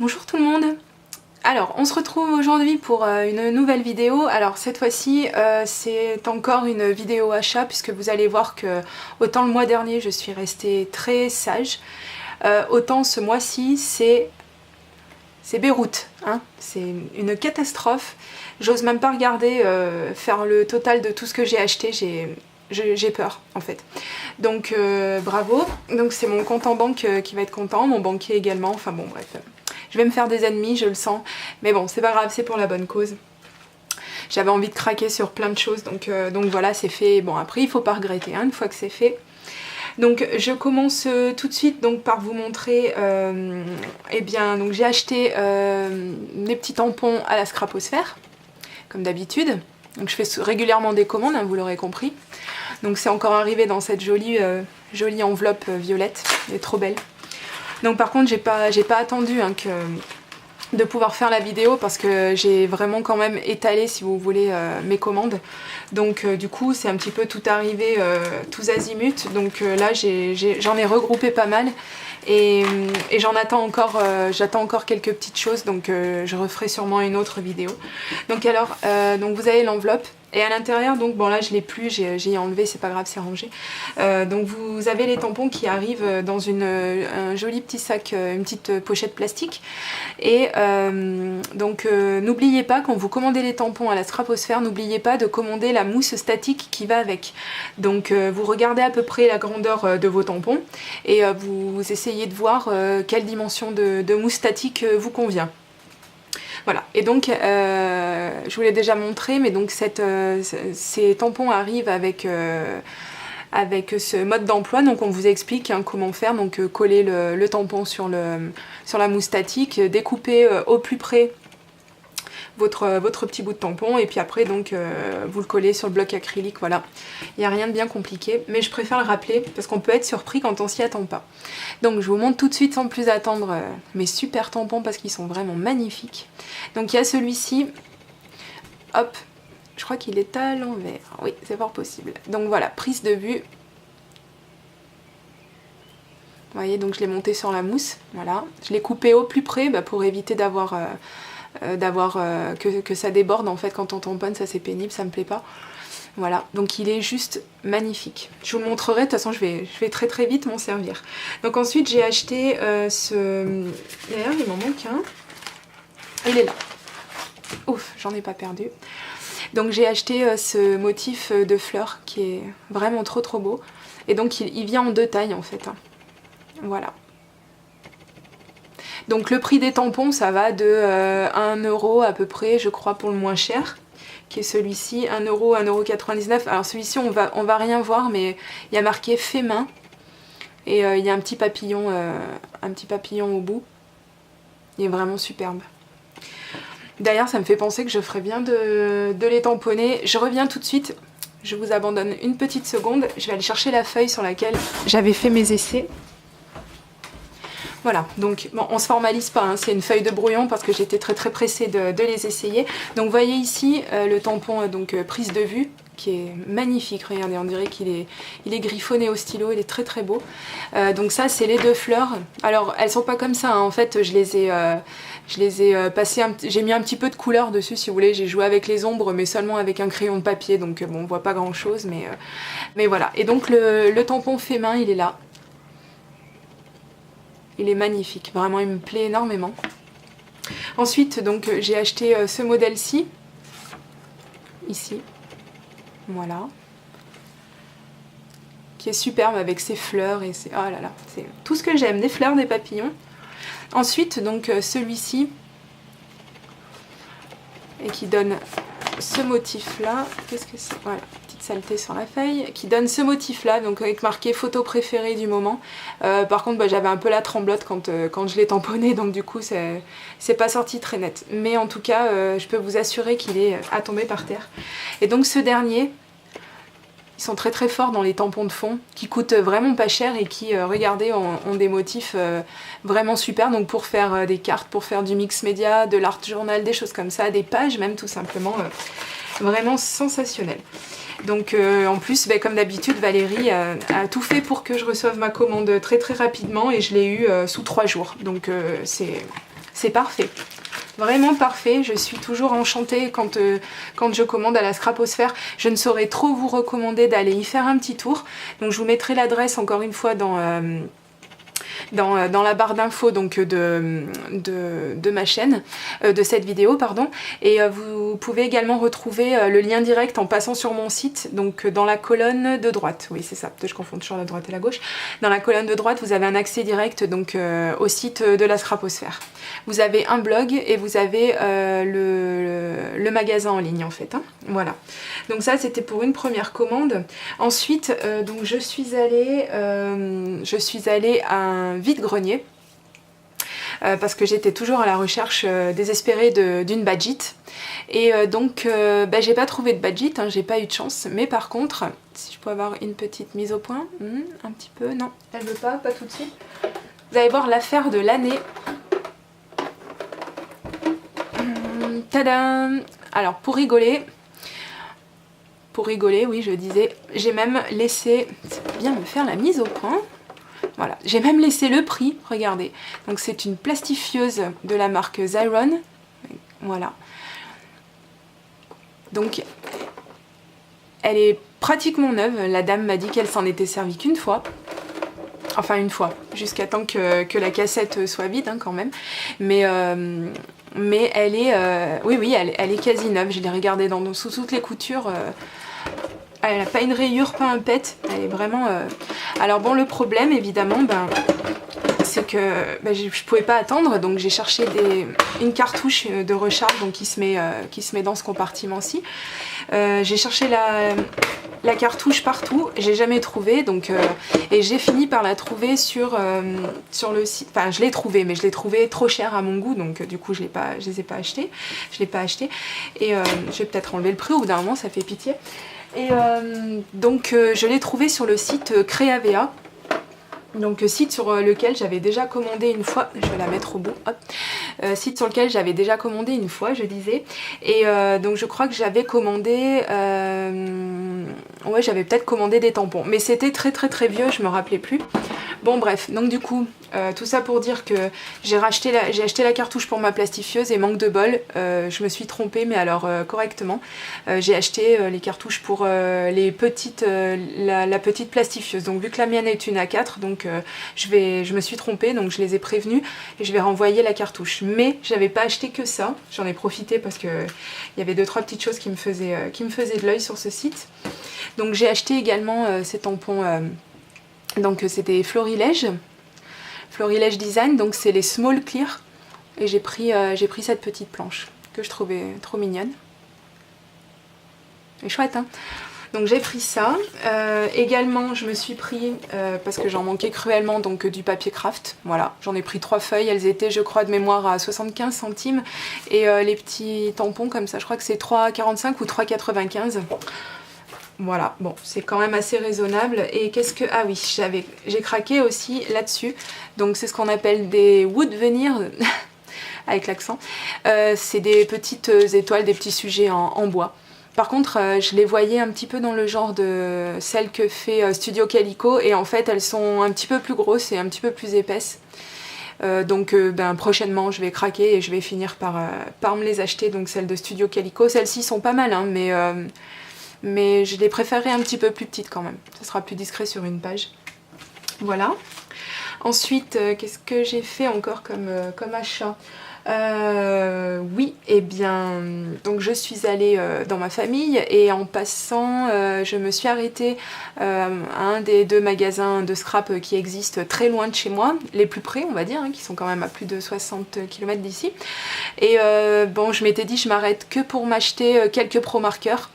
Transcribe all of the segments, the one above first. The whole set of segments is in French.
Bonjour tout le monde. Alors on se retrouve aujourd'hui pour une nouvelle vidéo. Alors cette fois-ci c'est encore une vidéo achat puisque vous allez voir que autant le mois dernier je suis restée très sage, autant ce mois-ci c'est Beyrouth, hein. C'est une catastrophe. J'ose même pas regarder, faire le total de tout ce que j'ai acheté, j'ai peur en fait. Donc bravo. Donc c'est mon compte en banque qui va être content, mon banquier également, enfin bon bref. Je vais me faire des ennemis, je le sens. Mais bon, c'est pas grave, c'est pour la bonne cause. J'avais envie de craquer sur plein de choses, donc voilà, c'est fait. Bon, après, il faut pas regretter, hein, une fois que c'est fait. Donc je commence tout de suite donc, par vous montrer, eh bien, donc j'ai acheté des petits tampons à la scraposphère, comme d'habitude. Donc je fais régulièrement des commandes, hein, vous l'aurez compris. Donc c'est encore arrivé dans cette jolie enveloppe violette, elle est trop belle. Donc par contre j'ai pas attendu hein, de pouvoir faire la vidéo parce que j'ai vraiment quand même étalé si vous voulez mes commandes. Donc du coup c'est un petit peu tout arrivé tous azimuts. Donc là j'en ai regroupé pas mal et j'attends encore quelques petites choses, donc je referai sûrement une autre vidéo. Donc alors donc vous avez l'enveloppe. Et à l'intérieur, donc bon là je l'ai plus, j'ai enlevé, c'est pas grave, c'est rangé. Donc vous avez les tampons qui arrivent dans un joli petit sac, une petite pochette plastique. Et donc n'oubliez pas, quand vous commandez les tampons à la scraposphère, n'oubliez pas de commander la mousse statique qui va avec. Donc vous regardez à peu près la grandeur de vos tampons et vous essayez de voir quelle dimension de mousse statique vous convient. Voilà, et donc je vous l'ai déjà montré, mais donc ces tampons arrivent avec ce mode d'emploi. Donc on vous explique hein, comment faire, donc coller le tampon sur la mousse statique, découper au plus près votre petit bout de tampon et puis après donc vous le collez sur le bloc acrylique, voilà. Il n'y a rien de bien compliqué, mais je préfère le rappeler parce qu'on peut être surpris quand on s'y attend pas. Donc je vous montre tout de suite sans plus attendre mes super tampons parce qu'ils sont vraiment magnifiques. Donc il y a celui-ci, hop, je crois qu'il est à l'envers, oui c'est fort possible. Donc voilà, prise de vue. Vous voyez, donc je l'ai monté sur la mousse, voilà. Je l'ai coupé au plus près pour éviter d'avoir que ça déborde en fait quand on tamponne, ça c'est pénible, ça me plaît pas. Voilà, donc il est juste magnifique. Je vous le montrerai, de toute façon je vais très très vite m'en servir. Donc ensuite j'ai acheté ce... D'ailleurs il m'en manque un. Il est là. Ouf, j'en ai pas perdu. Donc j'ai acheté ce motif de fleurs qui est vraiment trop beau. Et donc il vient en deux tailles en fait. Hein. Voilà. Donc le prix des tampons ça va de 1 € à peu près je crois pour le moins cher, qui est celui-ci, 1 €, 1,99 €. Alors celui-ci on va rien voir mais il y a marqué fait main et il y a un petit papillon au bout. Il est vraiment superbe. D'ailleurs ça me fait penser que je ferais bien de les tamponner. Je reviens tout de suite, je vous abandonne une petite seconde, je vais aller chercher la feuille sur laquelle j'avais fait mes essais. Voilà, donc bon, on se formalise pas, hein, c'est une feuille de brouillon parce que j'étais très pressée de les essayer. Donc vous voyez ici le tampon donc prise de vue qui est magnifique, regardez, on dirait qu'il est griffonné au stylo, il est très beau. Donc ça c'est les deux fleurs. Alors elles sont pas comme ça, hein, en fait je les ai passées, j'ai mis un petit peu de couleur dessus si vous voulez, j'ai joué avec les ombres mais seulement avec un crayon de papier, donc bon on voit pas grand chose mais voilà. Et donc le tampon fait main il est là. Il est magnifique, vraiment il me plaît énormément. Ensuite donc j'ai acheté ce modèle-ci, ici, voilà, qui est superbe avec ses fleurs et c'est oh là là, c'est tout ce que j'aime, des fleurs, des papillons. Ensuite donc celui-ci et qui donne ce motif-là, qu'est-ce que c'est? Voilà, petite saleté sur la feuille, qui donne ce motif-là, donc avec marqué photo préférée du moment. Par contre, j'avais un peu la tremblote quand je l'ai tamponné, donc du coup, c'est pas sorti très net. Mais en tout cas, je peux vous assurer qu'il est à tomber par terre. Et donc ce dernier, ils sont très forts dans les tampons de fond, qui coûtent vraiment pas cher et qui, regardez, ont des motifs vraiment super. Donc pour faire des cartes, pour faire du mix média, de l'art journal, des choses comme ça, des pages même tout simplement, vraiment sensationnel. Donc en plus, comme d'habitude, Valérie a tout fait pour que je reçoive ma commande très rapidement et je l'ai eu sous 3 jours. Donc c'est parfait. Vraiment parfait, je suis toujours enchantée quand je commande à la Scraposphère. Je ne saurais trop vous recommander d'aller y faire un petit tour. Donc je vous mettrai l'adresse encore une fois dans la barre d'infos donc de ma chaîne, de cette vidéo pardon, et vous pouvez également retrouver le lien direct en passant sur mon site, donc dans la colonne de droite, oui c'est ça, je confonds toujours la droite et la gauche, dans la colonne de droite vous avez un accès direct donc au site de la Scraposphère. Vous avez un blog et vous avez le magasin en ligne en fait, hein. Voilà, donc ça c'était pour une première commande. Ensuite donc je suis allée à un vide-grenier parce que j'étais toujours à la recherche désespérée d'une badgite et donc j'ai pas trouvé de badgite, hein, j'ai pas eu de chance, mais par contre si je peux avoir une petite mise au point, un petit peu, non elle veut pas tout de suite, vous allez voir l'affaire de l'année. Tadam! Alors pour rigoler, oui je disais, j'ai même laissé, c'est bien me faire la mise au point. Voilà, j'ai même laissé le prix, regardez. Donc c'est une plastifieuse de la marque Zyron. Voilà. Donc elle est pratiquement neuve. La dame m'a dit qu'elle s'en était servie qu'une fois. Enfin une fois, jusqu'à temps que la cassette soit vide hein, quand même. Mais elle est, oui, elle est quasi neuve. Je l'ai regardée sous toutes les coutures. Elle n'a pas une rayure, pas un pet, elle est vraiment... Alors bon, le problème évidemment, c'est que je pouvais pas attendre, donc j'ai cherché une cartouche de recharge donc qui se met dans ce compartiment-ci. J'ai cherché la cartouche partout, j'ai jamais trouvé, donc et j'ai fini par la trouver sur le site. Enfin, je l'ai trouvée, mais je l'ai trouvée trop chère à mon goût, donc du coup je les ai pas achetées. Je l'ai pas acheté et je vais peut-être enlever le prix au bout d'un moment, ça fait pitié. Et donc je l'ai trouvé sur le site Creavea, donc site sur lequel j'avais déjà commandé une fois, je vais la mettre au bout, hop. Site sur lequel j'avais déjà commandé une fois, je disais, et donc je crois que j'avais commandé, ouais j'avais peut-être commandé des tampons, mais c'était très vieux, je me rappelais plus. Bon bref, donc du coup, tout ça pour dire que j'ai acheté la cartouche pour ma plastifieuse et manque de bol, je me suis trompée, mais alors correctement. J'ai acheté les cartouches pour la petite plastifieuse. Donc vu que la mienne est une A4, donc je me suis trompée, donc je les ai prévenus et je vais renvoyer la cartouche. Mais j'avais pas acheté que ça, j'en ai profité parce que il y avait 2-3 petites choses qui me faisaient de l'œil sur ce site. Donc j'ai acheté également ces tampons. Donc c'est des Florilège Design, donc c'est les Small Clear. Et j'ai pris cette petite planche que je trouvais trop mignonne. Et chouette hein. Donc j'ai pris ça. Également je me suis pris, parce que j'en manquais cruellement, donc du papier craft. Voilà, j'en ai pris 3 feuilles, elles étaient je crois de mémoire à 75 centimes. Et les petits tampons comme ça, je crois que c'est 3,45 ou 3,95. Voilà, bon, c'est quand même assez raisonnable. Et qu'est-ce que... Ah oui, j'ai craqué aussi là-dessus. Donc c'est ce qu'on appelle des wood veneer, avec l'accent. C'est des petites étoiles, des petits sujets en bois. Par contre, je les voyais un petit peu dans le genre de celles que fait Studio Calico. Et en fait, elles sont un petit peu plus grosses et un petit peu plus épaisses. Donc prochainement je vais craquer et je vais finir par me les acheter. Donc celles de Studio Calico, celles-ci sont pas mal hein, mais je les préférerais un petit peu plus petites quand même, ça sera plus discret sur une page. Voilà. Ensuite, qu'est-ce que j'ai fait encore comme achat? Oui, et bien, donc je suis allée dans ma famille et en passant, je me suis arrêtée à un des 2 magasins de scrap qui existent très loin de chez moi, les plus près on va dire, hein, qui sont quand même à plus de 60 km d'ici. Et bon, je m'étais dit je m'arrête que pour m'acheter quelques pro marqueurs.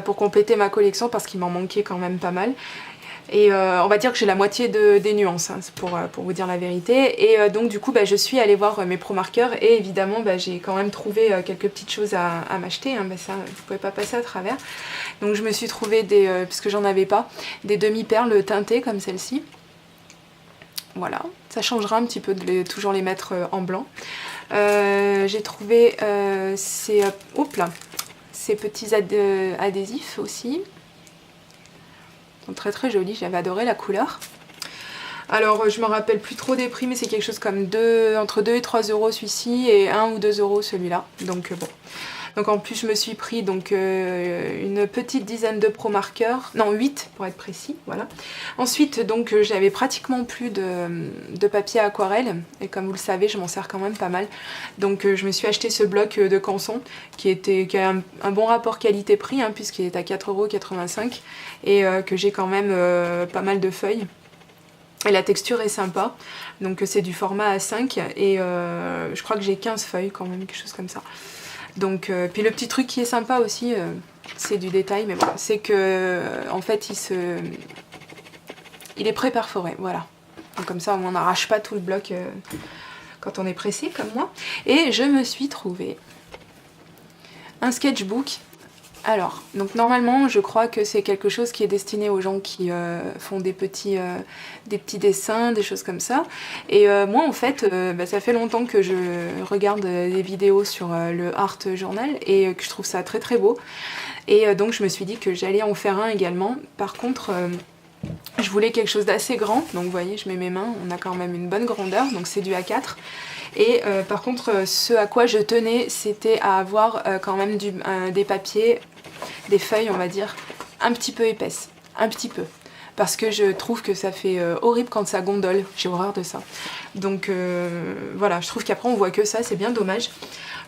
Pour compléter ma collection parce qu'il m'en manquait quand même pas mal. Et on va dire que j'ai la moitié des nuances hein, pour vous dire la vérité. Et donc du coup je suis allée voir mes pro marqueurs et évidemment j'ai quand même trouvé quelques petites choses à m'acheter, hein, ça vous pouvez pas passer à travers. Donc je me suis trouvé puisque j'en avais pas, des demi-perles teintées comme celle-ci. Voilà, ça changera un petit peu de toujours les mettre en blanc. J'ai trouvé ces petits adhésifs aussi. Ils sont très jolis, j'avais adoré la couleur. Alors je me rappelle plus trop des prix, mais c'est quelque chose comme entre 2 et 3 euros celui-ci et 1 ou 2 euros celui-là. Donc bon. Donc en plus je me suis pris donc une petite dizaine de pro marqueurs, non 8 pour être précis, voilà. Ensuite donc j'avais pratiquement plus de papier aquarelle et comme vous le savez je m'en sers quand même pas mal. Donc je me suis acheté ce bloc de Canson qui a un bon rapport qualité-prix hein, puisqu'il est à 4,85 € et que j'ai quand même pas mal de feuilles. Et la texture est sympa, donc c'est du format A5 et je crois que j'ai 15 feuilles quand même, quelque chose comme ça. Donc, puis le petit truc qui est sympa aussi, c'est du détail, mais bon, c'est que en fait il est pré-perforé, voilà. Donc comme ça on n'arrache pas tout le bloc quand on est pressé comme moi. Et je me suis trouvé un sketchbook. Alors, donc normalement je crois que c'est quelque chose qui est destiné aux gens qui font des petits dessins, des choses comme ça. Et moi en fait, ça fait longtemps que je regarde des vidéos sur le Art Journal et que je trouve ça très très beau. Et donc je me suis dit que j'allais en faire un également. Par contre, je voulais quelque chose d'assez grand. Donc vous voyez, je mets mes mains, on a quand même une bonne grandeur, donc c'est du A4. Et par contre, ce à quoi je tenais, c'était à avoir quand même des papiers, des feuilles on va dire, un petit peu épaisses, un petit peu. Parce que je trouve que ça fait horrible quand ça gondole, j'ai horreur de ça. Donc voilà, je trouve qu'après on voit que ça, c'est bien dommage.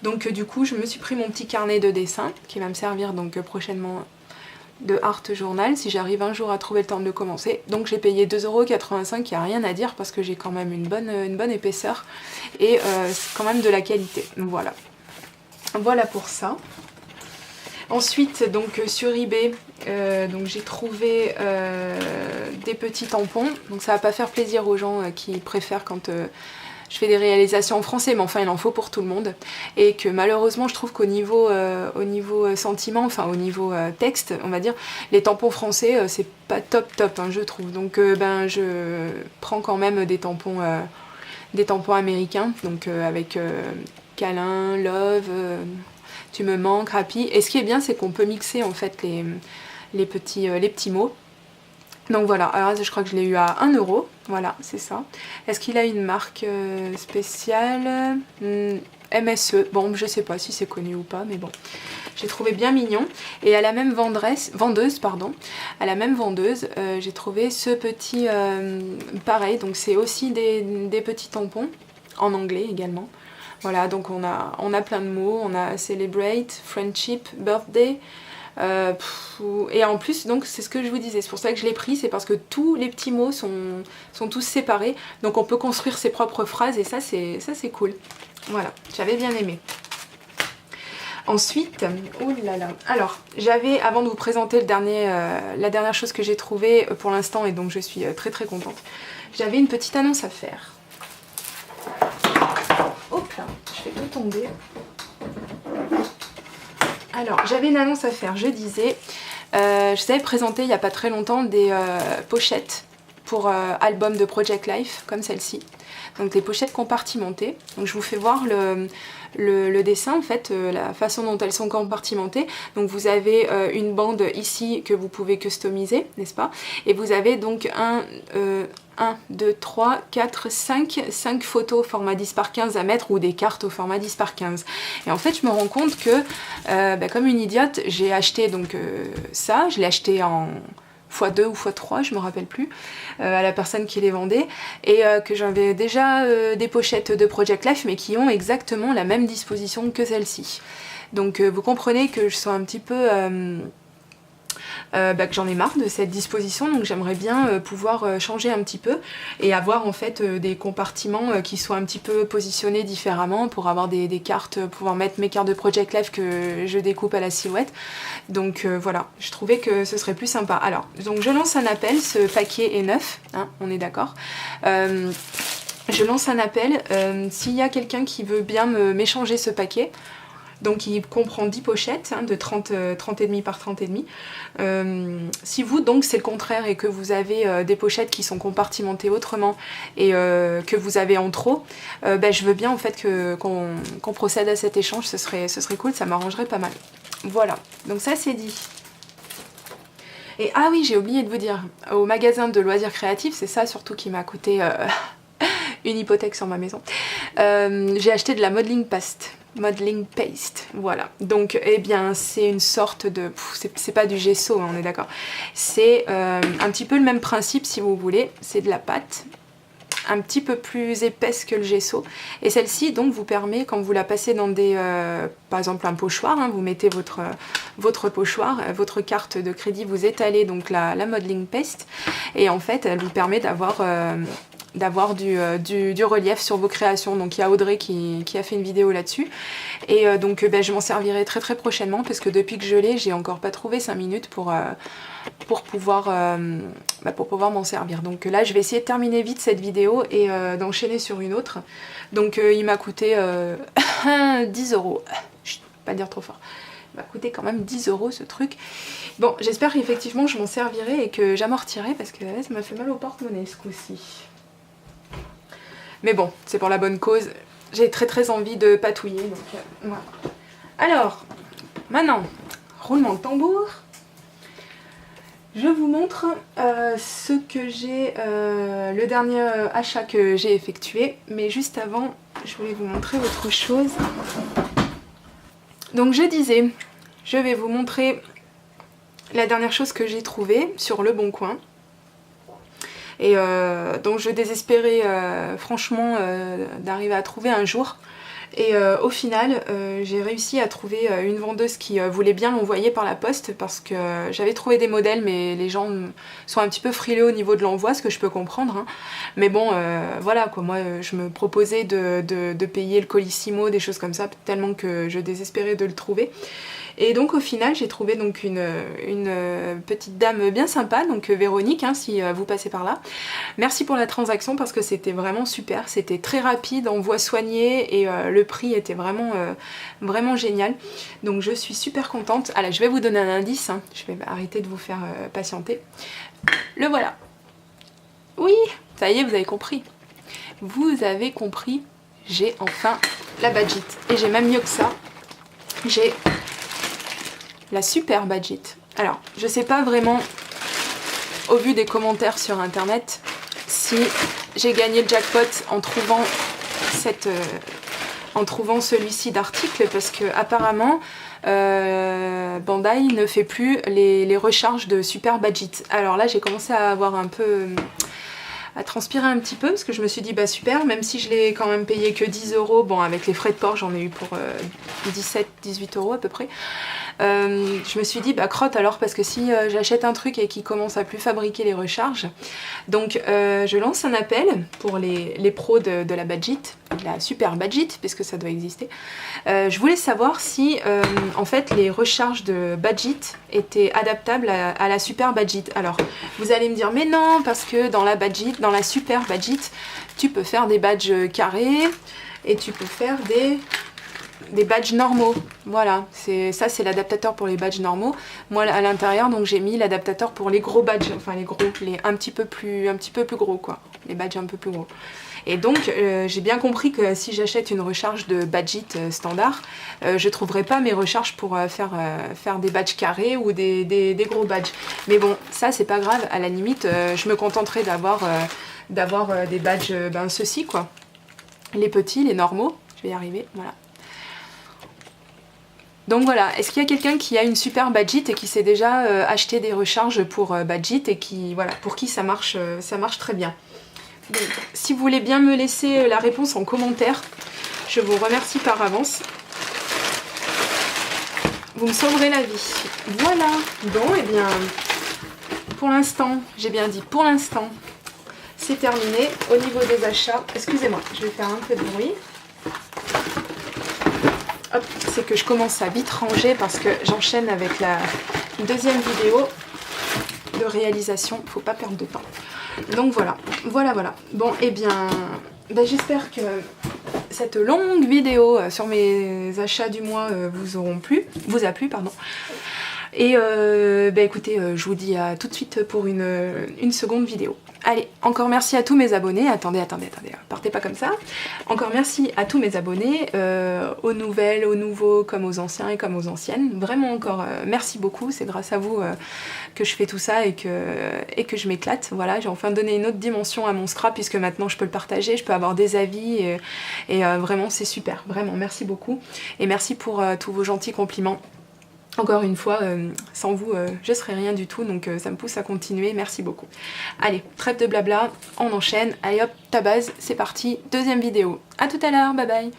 Donc du coup, je me suis pris mon petit carnet de dessin, qui va me servir donc prochainement de Art Journal, si j'arrive un jour à trouver le temps de le commencer. Donc j'ai payé 2,85 €, il n'y a rien à dire parce que j'ai quand même une bonne épaisseur et c'est quand même de la qualité. Donc voilà. Voilà pour ça. Ensuite, donc sur eBay, j'ai trouvé des petits tampons. Donc ça va pas faire plaisir aux gens qui préfèrent quand je fais des réalisations en français, mais enfin il en faut pour tout le monde. Et que malheureusement je trouve qu'au niveau, sentiment, enfin au niveau texte, on va dire, les tampons français c'est pas top hein, je trouve. Donc je prends quand même des tampons américains, donc avec câlin, love, tu me manques, happy. Et ce qui est bien, c'est qu'on peut mixer en fait les petits mots. Donc voilà, alors je crois que je l'ai eu à 1 €, voilà, c'est ça. Est-ce qu'il a une marque spéciale MSE, bon je sais pas si c'est connu ou pas, mais bon. J'ai trouvé bien mignon. Et à la même vendeuse, j'ai trouvé ce petit, pareil, donc c'est aussi des petits tampons, en anglais également. Voilà, donc on a plein de mots, on a celebrate, friendship, birthday, et en plus donc c'est ce que je vous disais, c'est pour ça que je l'ai pris, c'est parce que tous les petits mots sont tous séparés, donc on peut construire ses propres phrases et ça c'est cool. Voilà, j'avais bien aimé. Ensuite, oulala, alors j'avais, avant de vous présenter la dernière chose que j'ai trouvée pour l'instant et donc je suis très très contente, j'avais une petite annonce à faire. Hop là, je fais tout tomber. Alors, j'avais une annonce à faire, je disais, je vous avais présenté il n'y a pas très longtemps des pochettes pour album de Project Life, comme celle-ci. Donc des pochettes compartimentées. Donc je vous fais voir le dessin, en fait, la façon dont elles sont compartimentées. Donc vous avez une bande ici que vous pouvez customiser, n'est-ce pas? Et vous avez donc 1, 2, 3, 4, 5 photos au format 10 par 15 à mettre ou des cartes au format 10 par 15. Et en fait je me rends compte que comme une idiote j'ai acheté donc ça, je l'ai acheté en x2 ou x3, je me rappelle plus, à la personne qui les vendait, et que j'avais déjà des pochettes de Project Life mais qui ont exactement la même disposition que celle-ci. Donc vous comprenez que je sois un petit peu... que j'en ai marre de cette disposition, donc j'aimerais bien pouvoir changer un petit peu et avoir en fait des compartiments qui soient un petit peu positionnés différemment pour avoir des cartes, pouvoir mettre mes cartes de Project Life que je découpe à la silhouette. Donc voilà, je trouvais que ce serait plus sympa. Alors, donc je lance un appel, ce paquet est neuf, hein, on est d'accord. Je lance un appel, s'il y a quelqu'un qui veut bien m'échanger ce paquet. Donc il comprend 10 pochettes hein, de 30,5 par 30,5. Si vous donc c'est le contraire et que vous avez des pochettes qui sont compartimentées autrement et que vous avez en trop, je veux bien en fait qu'on procède à cet échange, ce serait cool, ça m'arrangerait pas mal. Voilà, donc ça c'est dit. Et ah oui, j'ai oublié de vous dire, au magasin de loisirs créatifs, c'est ça surtout qui m'a coûté une hypothèque sur ma maison, j'ai acheté de la modeling paste, voilà. Donc eh bien c'est une sorte de, c'est pas du gesso, hein, on est d'accord, c'est un petit peu le même principe si vous voulez, c'est de la pâte un petit peu plus épaisse que le gesso, et celle-ci donc vous permet, quand vous la passez dans des, par exemple un pochoir, hein, vous mettez votre pochoir, votre carte de crédit, vous étalez donc la modeling paste, et en fait elle vous permet d'avoir du relief sur vos créations. Donc il y a Audrey qui a fait une vidéo là-dessus, et donc je m'en servirai très prochainement, parce que depuis que je l'ai, j'ai encore pas trouvé 5 minutes pour pouvoir m'en servir. Donc là je vais essayer de terminer vite cette vidéo et d'enchaîner sur une autre. Donc il m'a coûté 10 €. Chut, pas dire trop fort. Il m'a coûté quand même 10 € ce truc. Bon, j'espère qu'effectivement je m'en servirai et que j'amortirai, parce que ça m'a fait mal au porte-monnaie ce coup-ci. Mais bon, c'est pour la bonne cause. J'ai très envie de patouiller. Donc, voilà. Alors, maintenant, roulement de tambour. Je vous montre ce que j'ai, le dernier achat que j'ai effectué. Mais juste avant, je voulais vous montrer autre chose. Donc je disais, je vais vous montrer la dernière chose que j'ai trouvée sur Le Bon Coin. Et donc je désespérais franchement d'arriver à trouver un jour. Et au final, j'ai réussi à trouver une vendeuse qui voulait bien l'envoyer par la poste, parce que j'avais trouvé des modèles, mais les gens sont un petit peu frileux au niveau de l'envoi, ce que je peux comprendre, hein. Mais bon, voilà quoi, moi je me proposais de payer le colissimo, des choses comme ça, tellement que je désespérais de le trouver. Et donc au final j'ai trouvé donc une petite dame bien sympa, donc Véronique, hein, si vous passez par là. Merci pour la transaction, parce que c'était vraiment super, c'était très rapide, envoi soigné, et le prix était vraiment génial. Donc je suis super contente. Allez, je vais vous donner un indice, hein. Je vais arrêter de vous faire patienter. Le voilà. Oui, ça y est, vous avez compris. Vous avez compris, j'ai enfin la Badgit. Et j'ai même mieux que ça, j'ai la super Badgit. Alors, je sais pas vraiment, au vu des commentaires sur internet, si j'ai gagné le jackpot en trouvant celui-ci d'article, parce que apparemment Bandai ne fait plus les recharges de super Badgit. Alors là j'ai commencé à avoir un peu, à transpirer un petit peu, parce que je me suis dit bah super, même si je l'ai quand même payé que 10 €, bon avec les frais de port j'en ai eu pour 17-18 € à peu près. Je me suis dit bah crotte alors, parce que si j'achète un truc et qu'il commence à plus fabriquer les recharges, donc je lance un appel pour les pros de la Badgit, de la super Badgit, puisque ça doit exister. Je voulais savoir si en fait les recharges de Badgit étaient adaptables à la super Badgit. Alors vous allez me dire mais non, parce que dans la super Badgit tu peux faire des badges carrés et tu peux faire des badges normaux. Voilà, ça c'est l'adaptateur pour les badges normaux. Moi à l'intérieur donc j'ai mis l'adaptateur pour les gros badges, enfin les gros, les un petit peu plus gros quoi, les badges un peu plus gros. Et donc j'ai bien compris que si j'achète une recharge de Badgit standard, je trouverai pas mes recharges pour faire des badges carrés ou des gros badges. Mais bon, ça c'est pas grave, à la limite je me contenterai d'avoir des badges, ceux-ci quoi. Les petits, les normaux, je vais y arriver, voilà. Donc voilà, est-ce qu'il y a quelqu'un qui a une super Badgit et qui s'est déjà acheté des recharges pour Badgit et qui, voilà, pour qui ça marche très bien. Donc, si vous voulez bien me laisser la réponse en commentaire, je vous remercie par avance. Vous me sauverez la vie. Voilà, bon et bien, pour l'instant, j'ai bien dit pour l'instant, c'est terminé au niveau des achats. Excusez-moi, je vais faire un peu de bruit. C'est que je commence à vite ranger parce que j'enchaîne avec la deuxième vidéo de réalisation, faut pas perdre de temps. Donc voilà. Bon et bien, j'espère que cette longue vidéo sur mes achats du mois vous a plu, pardon. Et bah écoutez, je vous dis à tout de suite pour une seconde vidéo. Allez, encore merci à tous mes abonnés. Attendez, partez pas comme ça. Encore merci à tous mes abonnés, aux nouvelles, aux nouveaux, comme aux anciens et comme aux anciennes. Vraiment encore merci beaucoup, c'est grâce à vous que je fais tout ça et que je m'éclate. Voilà, j'ai enfin donné une autre dimension à mon scrap puisque maintenant je peux le partager, je peux avoir des avis et vraiment c'est super. Vraiment, merci beaucoup. Et merci pour tous vos gentils compliments. Encore une fois, sans vous, je serais rien du tout, donc ça me pousse à continuer, merci beaucoup. Allez, trêve de blabla, on enchaîne, allez hop, ta base, c'est parti, deuxième vidéo. À tout à l'heure, bye bye.